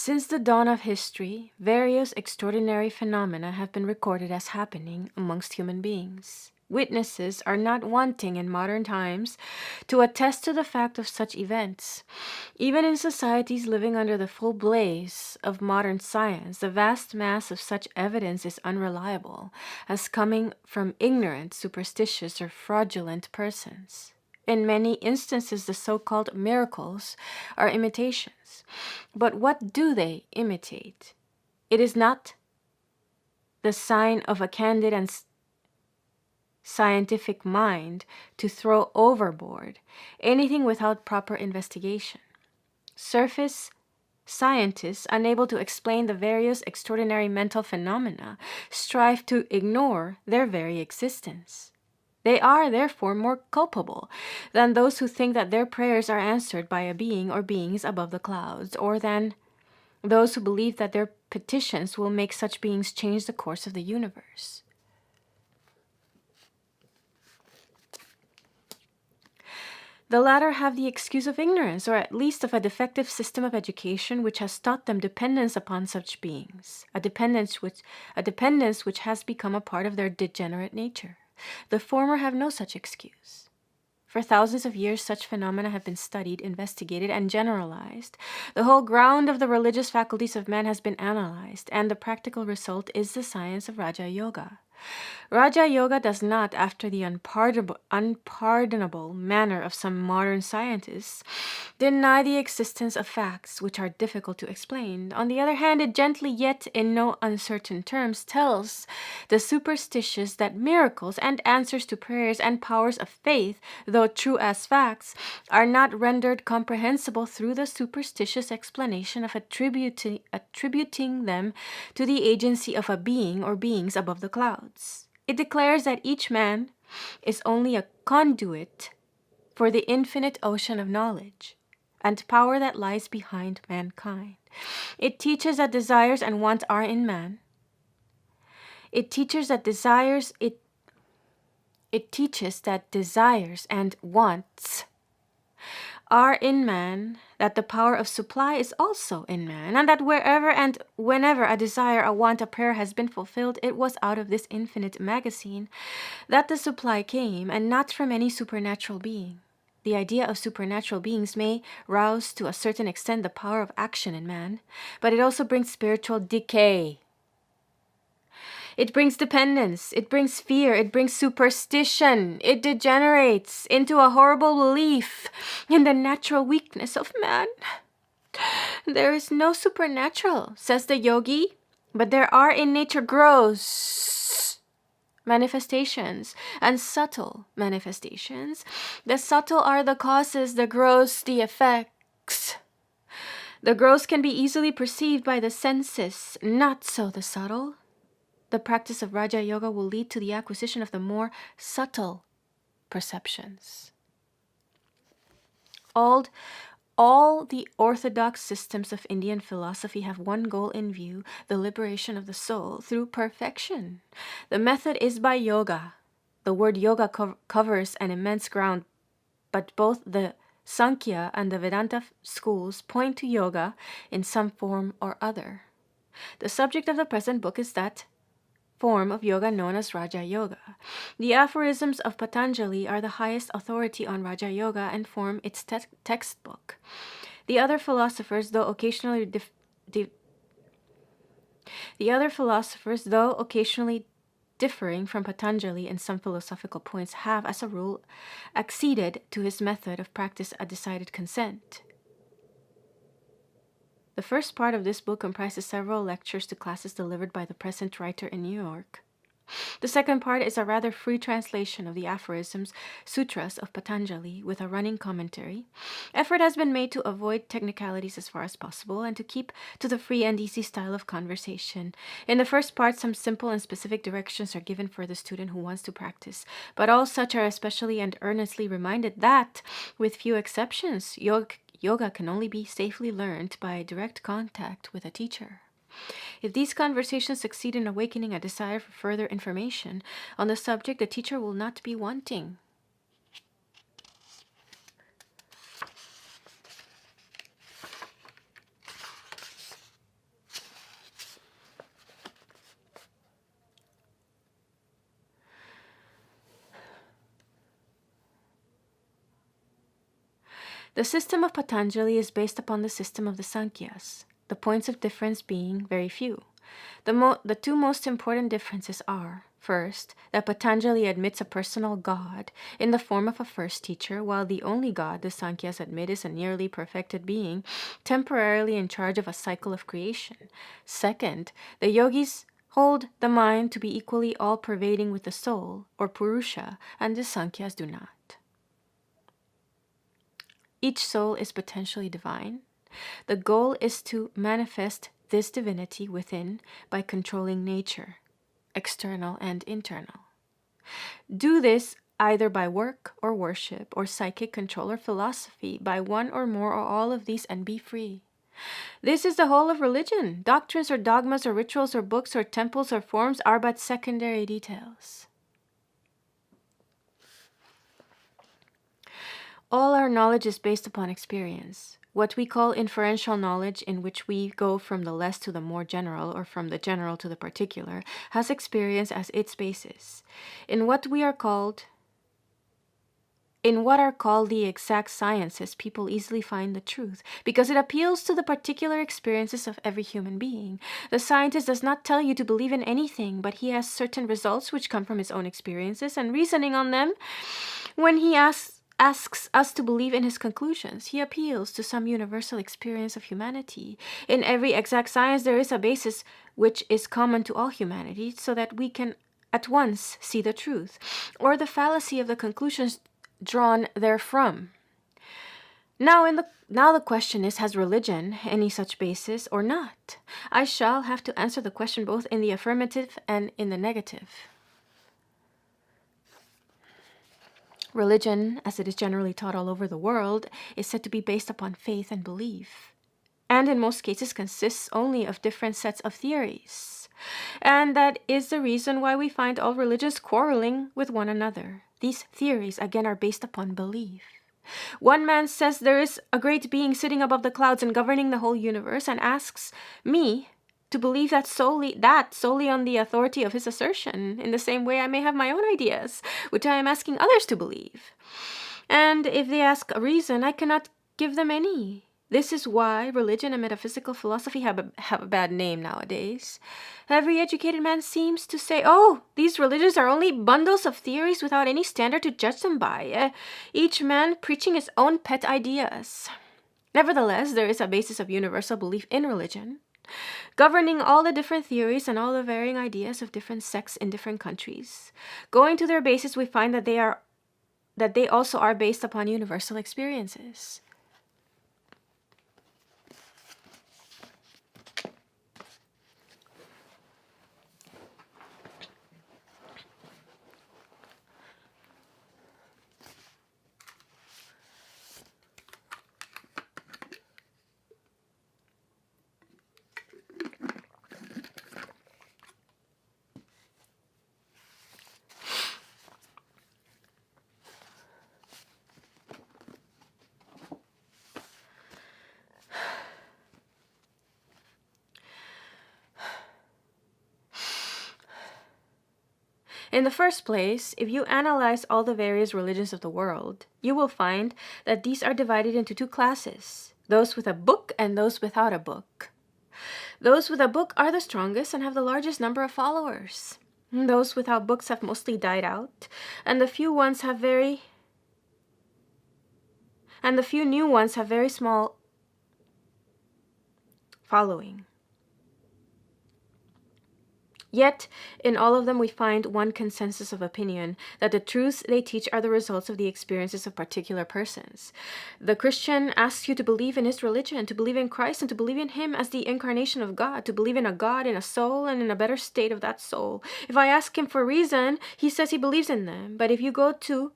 Since the dawn of history, various extraordinary phenomena have been recorded as happening amongst human beings. Witnesses are not wanting in modern times to attest to the fact of such events. Even in societies living under the full blaze of modern science, the vast mass of such evidence is unreliable, as coming from ignorant, superstitious, or fraudulent persons. In many instances, the so-called miracles are imitations. But what do they imitate? It is not the sign of a candid and scientific mind to throw overboard anything without proper investigation. Surface scientists, unable to explain the various extraordinary mental phenomena, strive to ignore their very existence. They are, therefore, more culpable than those who think that their prayers are answered by a being or beings above the clouds, or than those who believe that their petitions will make such beings change the course of the universe. The latter have the excuse of ignorance, or at least of a defective system of education which has taught them dependence upon such beings, a dependence which has become a part of their degenerate nature. The former have no such excuse. For thousands of years, such phenomena have been studied, investigated, and generalized. The whole ground of the religious faculties of man has been analyzed, and the practical result is the science of Raja Yoga. Raja Yoga does not, after the unpardonable manner of some modern scientists, deny the existence of facts which are difficult to explain. On the other hand, it gently yet in no uncertain terms tells the superstitious that miracles and answers to prayers and powers of faith, though true as facts, are not rendered comprehensible through the superstitious explanation of attributing them to the agency of a being or beings above the clouds. It declares that each man is only a conduit for the infinite ocean of knowledge and power that lies behind mankind. It teaches that desires and wants are in man. It teaches that desires and wants are in man, that the power of supply is also in man, and that wherever and whenever a desire, a want, a prayer has been fulfilled, it was out of this infinite magazine that the supply came, and not from any supernatural being. The idea of supernatural beings may rouse to a certain extent the power of action in man, but it also brings spiritual decay. It brings dependence, it brings fear, it brings superstition. It degenerates into a horrible belief in the natural weakness of man. There is no supernatural, says the yogi, but there are in nature gross manifestations and subtle manifestations. The subtle are the causes, the gross the effects. The gross can be easily perceived by the senses, not so the subtle. The practice of Raja Yoga will lead to the acquisition of the more subtle perceptions. All the orthodox systems of Indian philosophy have one goal in view, the liberation of the soul through perfection. The method is by yoga. The word yoga covers an immense ground, but both the Sankhya and the Vedanta schools point to yoga in some form or other. The subject of the present book is that form of yoga known as Raja Yoga. The aphorisms of Patanjali are the highest authority on Raja Yoga and form its textbook. The other philosophers, though occasionally differing from Patanjali in some philosophical points, have, as a rule, acceded to his method of practice a decided consent. The first part of this book comprises several lectures to classes delivered by the present writer in New York. The second part is a rather free translation of the aphorisms, sutras of Patanjali, with a running commentary. Effort has been made to avoid technicalities as far as possible and to keep to the free and easy style of conversation. In the first part, some simple and specific directions are given for the student who wants to practice, but all such are especially and earnestly reminded that, with few exceptions, yoga can only be safely learned by direct contact with a teacher. If these conversations succeed in awakening a desire for further information on the subject, the teacher will not be wanting. The system of Patanjali is based upon the system of the Sankhya's, the points of difference being very few. The two most important differences are, first, that Patanjali admits a personal God in the form of a first teacher, while the only God the Sankhya's admit is a nearly perfected being, temporarily in charge of a cycle of creation. Second, the yogis hold the mind to be equally all-pervading with the soul, or purusha, and the Sankhya's do not. Each soul is potentially divine. The goal is to manifest this divinity within by controlling nature, external and internal. Do this either by work or worship or psychic control or philosophy, by one or more or all of these, and be free. This is the whole of religion. Doctrines or dogmas or rituals or books or temples or forms are but secondary details. All our knowledge is based upon experience. What we call inferential knowledge, in which we go from the less to the more general, or from the general to the particular, has experience as its basis. In what are called the exact sciences, people easily find the truth, because it appeals to the particular experiences of every human being. The scientist does not tell you to believe in anything, but he has certain results which come from his own experiences, and reasoning on them, when he asks us to believe in his conclusions, he appeals to some universal experience of humanity. In every exact science there is a basis which is common to all humanity, so that we can at once see the truth, or the fallacy of the conclusions drawn therefrom. Now the question is, has religion any such basis or not? I shall have to answer the question both in the affirmative and in the negative. Religion, as it is generally taught all over the world, is said to be based upon faith and belief, and in most cases consists only of different sets of theories. And that is the reason why we find all religions quarreling with one another. These theories, again, are based upon belief. One man says there is a great being sitting above the clouds and governing the whole universe, and asks me to believe that solely on the authority of his assertion. In the same way, I may have my own ideas, which I am asking others to believe. And if they ask a reason, I cannot give them any. This is why religion and metaphysical philosophy have a bad name nowadays. Every educated man seems to say, oh, these religions are only bundles of theories without any standard to judge them by, each man preaching his own pet ideas. Nevertheless, there is a basis of universal belief in religion, governing all the different theories and all the varying ideas of different sects in different countries. Going to their basis, we find that they also are based upon universal experiences. In the first place, if you analyze all the various religions of the world, you will find that these are divided into two classes, those with a book and those without a book. Those with a book are the strongest and have the largest number of followers. Those without books have mostly died out, and the few new ones have very small following. Yet, in all of them we find one consensus of opinion, that the truths they teach are the results of the experiences of particular persons. The Christian asks you to believe in his religion, to believe in Christ, and to believe in him as the incarnation of God, to believe in a God, in a soul, and in a better state of that soul. If I ask him for reason, he says he believes in them. But if you go to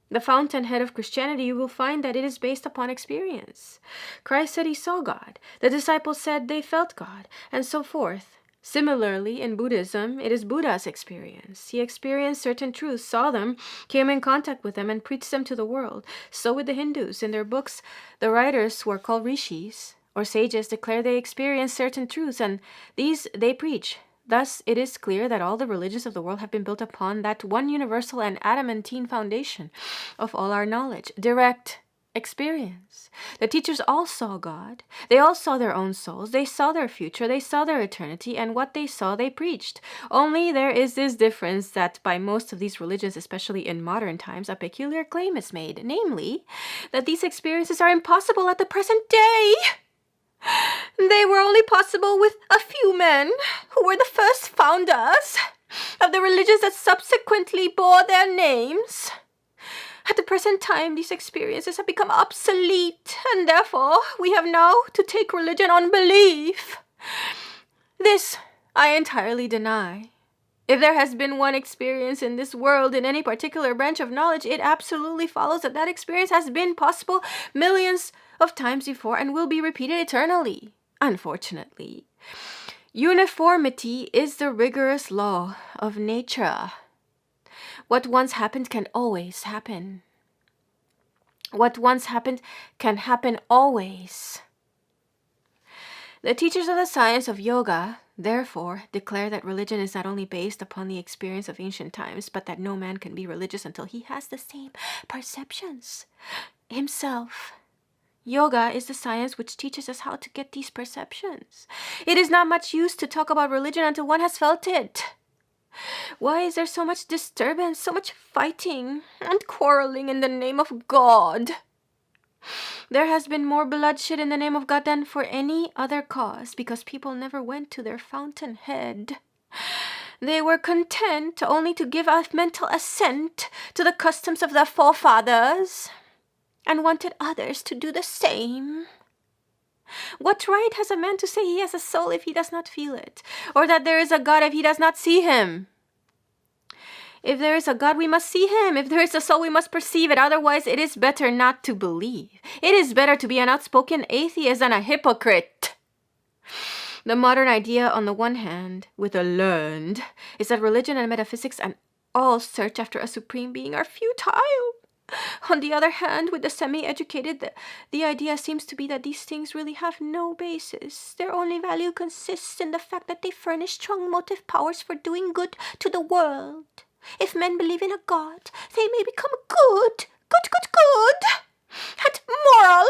the fountainhead of Christianity, you will find that it is based upon experience. Christ said he saw God. The disciples said they felt God, and so forth. Similarly, in Buddhism, it is Buddha's experience. He experienced certain truths, saw them, came in contact with them, and preached them to the world. So with the Hindus. In their books, the writers, who are called rishis, or sages, declare they experienced certain truths, and these they preach. Thus, it is clear that all the religions of the world have been built upon that one universal and adamantine foundation of all our knowledge, direct experience. The teachers all saw God. They all saw their own souls. They saw their future. They saw their eternity. And what they saw, they preached. Only there is this difference that by most of these religions, especially in modern times, a peculiar claim is made. Namely, that these experiences are impossible at the present day. They were only possible with a few men who were the first founders of the religions that subsequently bore their names. At the present time, these experiences have become obsolete, and therefore we have now to take religion on belief. This I entirely deny. If there has been one experience in this world in any particular branch of knowledge, it absolutely follows that that experience has been possible millions of times before and will be repeated eternally. Unfortunately, uniformity is the rigorous law of nature. What once happened can always happen. What once happened can happen always. The teachers of the science of yoga, therefore, declare that religion is not only based upon the experience of ancient times, but that no man can be religious until he has the same perceptions himself. Yoga is the science which teaches us how to get these perceptions. It is not much use to talk about religion until one has felt it. Why is there so much disturbance, so much fighting and quarreling in the name of God? There has been more bloodshed in the name of God than for any other cause, because people never went to their fountainhead. They were content only to give a mental assent to the customs of their forefathers, and wanted others to do the same. What right has a man to say he has a soul if he does not feel it, or that there is a God if he does not see him? If there is a God, we must see him. If there is a soul, we must perceive it. Otherwise, it is better not to believe. It is better to be an outspoken atheist than a hypocrite. The modern idea, on the one hand, with a learned, is that religion and metaphysics and all search after a supreme being are futile. On the other hand, with the semi-educated, the idea seems to be that these things really have no basis. Their only value consists in the fact that they furnish strong motive powers for doing good to the world. If men believe in a God, they may become good, and moral,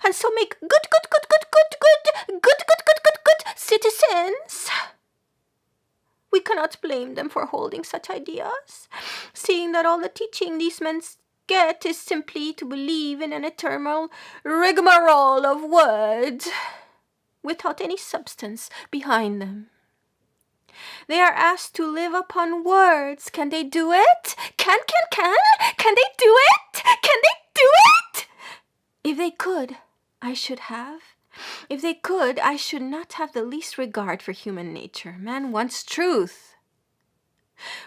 and so make good citizens. We cannot blame them for holding such ideas, seeing that all the teaching these men get is simply to believe in an eternal rigmarole of words, without any substance behind them. They are asked to live upon words. Can they do it? Can they do it? Can they do it? If they could, I should have. If they could, I should not have the least regard for human nature. Man wants truth.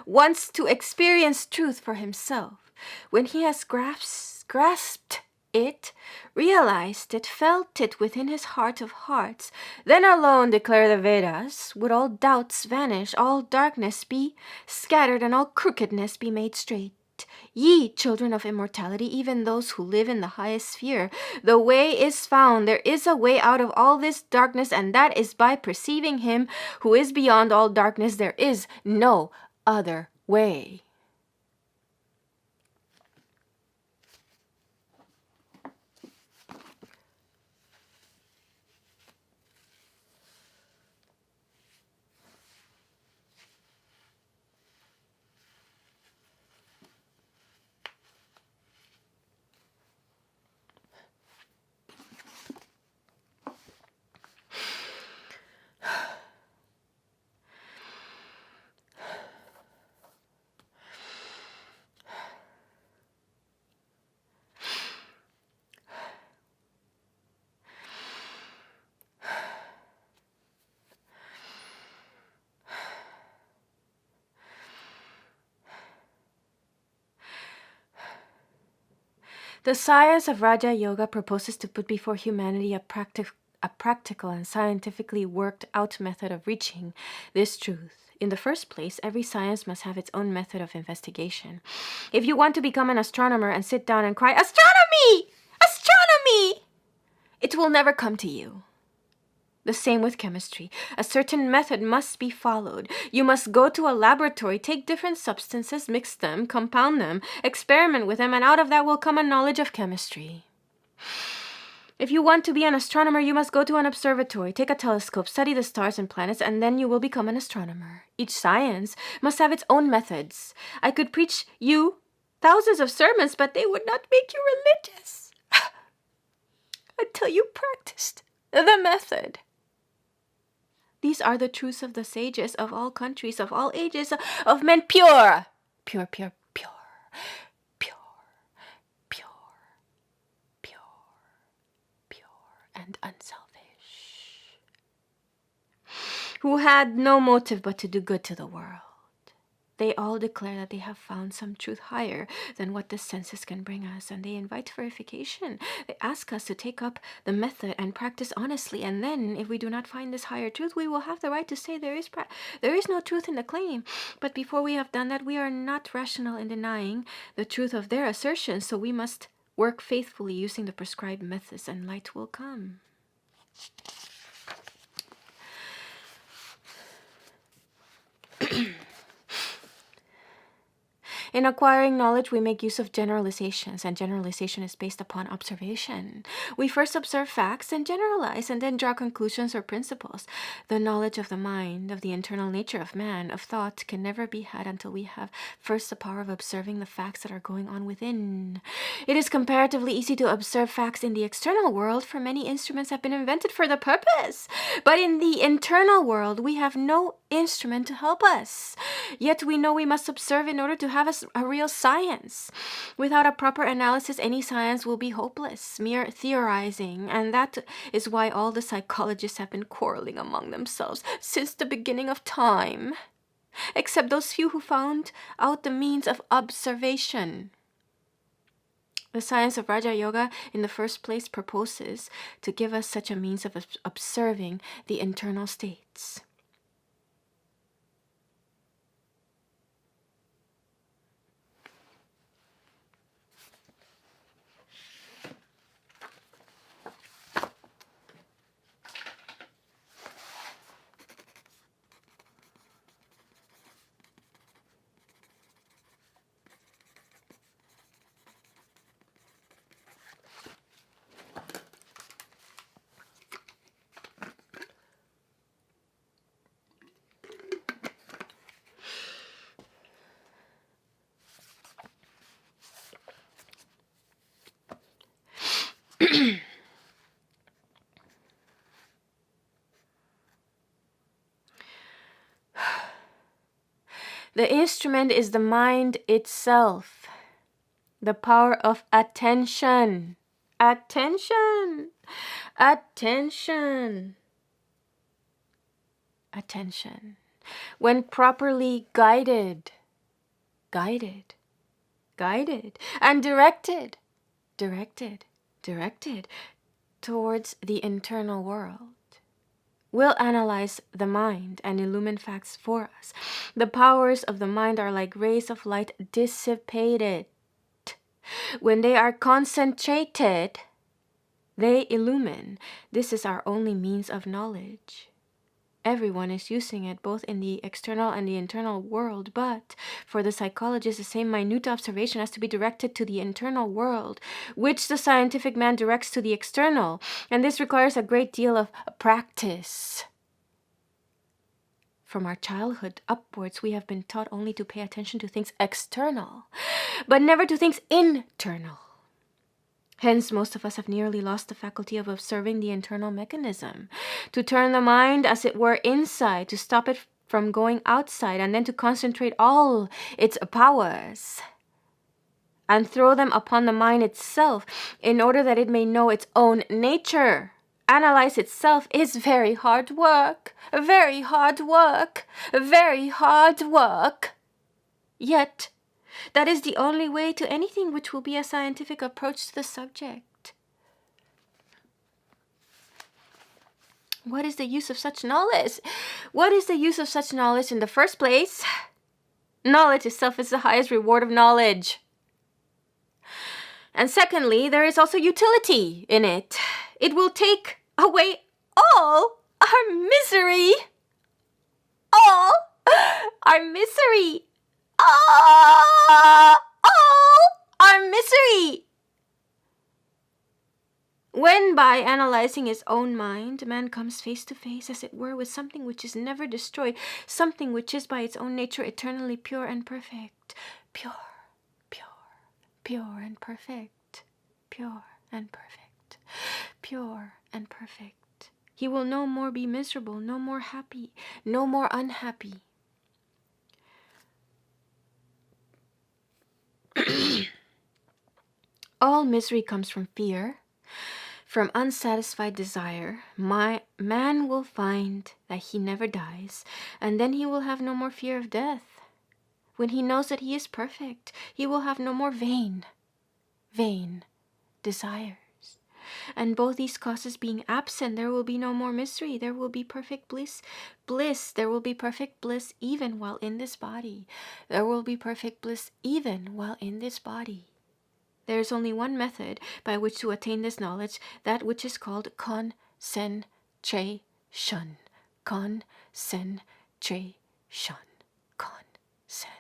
Wants to experience truth for himself. When he has grasped it, realized it, felt it within his heart of hearts, then alone, declare the Vedas, would all doubts vanish, all darkness be scattered, and all crookedness be made straight. Ye children of immortality, even those who live in the highest sphere, the way is found. There is a way out of all this darkness, and that is by perceiving him who is beyond all darkness. There is no other way. The science of Raja Yoga proposes to put before humanity a practical and scientifically worked out method of reaching this truth. In the first place, every science must have its own method of investigation. If you want to become an astronomer and sit down and cry, "Astronomy! Astronomy!" it will never come to you. The same with chemistry. A certain method must be followed. You must go to a laboratory, take different substances, mix them, compound them, experiment with them, and out of that will come a knowledge of chemistry. If you want to be an astronomer, you must go to an observatory, take a telescope, study the stars and planets, and then you will become an astronomer. Each science must have its own methods. I could preach you thousands of sermons, but they would not make you religious until you practiced the method. These are the truths of the sages of all countries, of all ages, of men pure, pure, pure, pure, pure, pure, pure, pure, and unselfish, who had no motive but to do good to the world. They all declare that they have found some truth higher than what the senses can bring us, and they invite verification. They ask us to take up the method and practice honestly, and then, if we do not find this higher truth, we will have the right to say there is no truth in the claim. But before we have done that, we are not rational in denying the truth of their assertions, so we must work faithfully using the prescribed methods, and light will come. In acquiring knowledge, we make use of generalizations, and generalization is based upon observation. We first observe facts and generalize, and then draw conclusions or principles. The knowledge of the mind, of the internal nature of man, of thought, can never be had until we have first the power of observing the facts that are going on within. It is comparatively easy to observe facts in the external world, for many instruments have been invented for the purpose. But in the internal world, we have no instrument to help us. Yet we know we must observe in order to have a real science. Without a proper analysis, any science will be hopeless, mere theorizing, and that is why all the psychologists have been quarreling among themselves since the beginning of time, except those few who found out the means of observation. The science of Raja Yoga, in the first place, proposes to give us such a means of observing the internal states. The instrument is the mind itself, the power of attention. Attention! Attention! Attention. When properly guided, and directed towards the internal world, will analyze the mind and illumine facts for us. The powers of the mind are like rays of light dissipated. When they are concentrated, they illumine. This is our only means of knowledge. Everyone is using it both in the external and the internal world, but for the psychologist, the same minute observation has to be directed to the internal world, which the scientific man directs to the external, and this requires a great deal of practice. From our childhood upwards, we have been taught only to pay attention to things external, but never to things internal. Hence, most of us have nearly lost the faculty of observing the internal mechanism, to turn the mind as it were inside, to stop it from going outside, and then to concentrate all its powers and throw them upon the mind itself in order that it may know its own nature. Analyze itself is very hard work, very hard work, very hard work. Yet, that is the only way to anything which will be a scientific approach to the subject. What is the use of such knowledge? What is the use of such knowledge in the first place? Knowledge itself is the highest reward of knowledge. And secondly, there is also utility in it. It will take away all our misery. All our misery. All our misery. When by analyzing his own mind, man comes face to face, as it were, with something which is never destroyed, something which is by its own nature eternally pure and perfect. Pure, pure, pure and perfect. Pure and perfect. Pure and perfect. He will no more be miserable, no more happy, no more unhappy. All misery comes from fear, from unsatisfied desire. Man will find that he never dies, and then he will have no more fear of death. When he knows that he is perfect, he will have no more vain desires. And both these causes being absent, there will be no more misery. There will be perfect bliss. There will be perfect bliss even while in this body. There will be perfect bliss even while in this body. There is only one method by which to attain this knowledge, that which is called concentration. Concentration. Concentration.